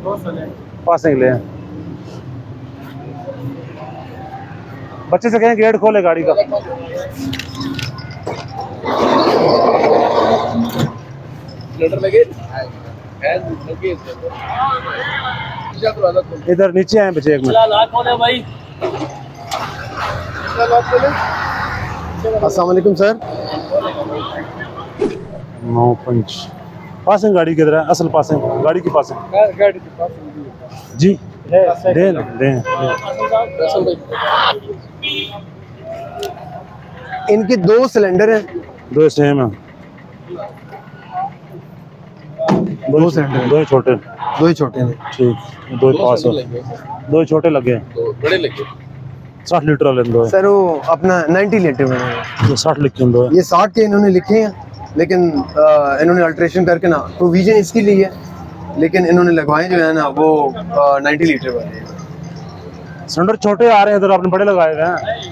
Passing ले। बच्चे से कहें गेट खोले गाड़ी का। इधर नीचे आए बच्चे, एक मिनट। अस्सलाम वालेकुम सर। 9 पासिंग गाड़ी किधर है? असल पासिंग गाड़ी की पासिंग जी दे दे। इनके 2 सिलेंडर हैं। 2 सेम है, 2 सिलेंडर, 2 छोटे। 2 ही छोटे हैं। ठीक, 2 पास है, 2 छोटे लगे, 2 बड़े लगे। 60 लीटर वाले दो। सर वो अपना 90 लीटर में है। 60 लिखे दो। ये 60 के इन्होंने लिखे हैं, लेकिन इन्होंने अल्ट्रेशन करके ना प्रोविजन इसकी ली है, लेकिन इन्होंने लगवाए जो है ना वो 90 लीटर वाले हैं। सिलेंडर छोटे आ रहे हैं इधर, आपने बड़े लगाए हुए हैं।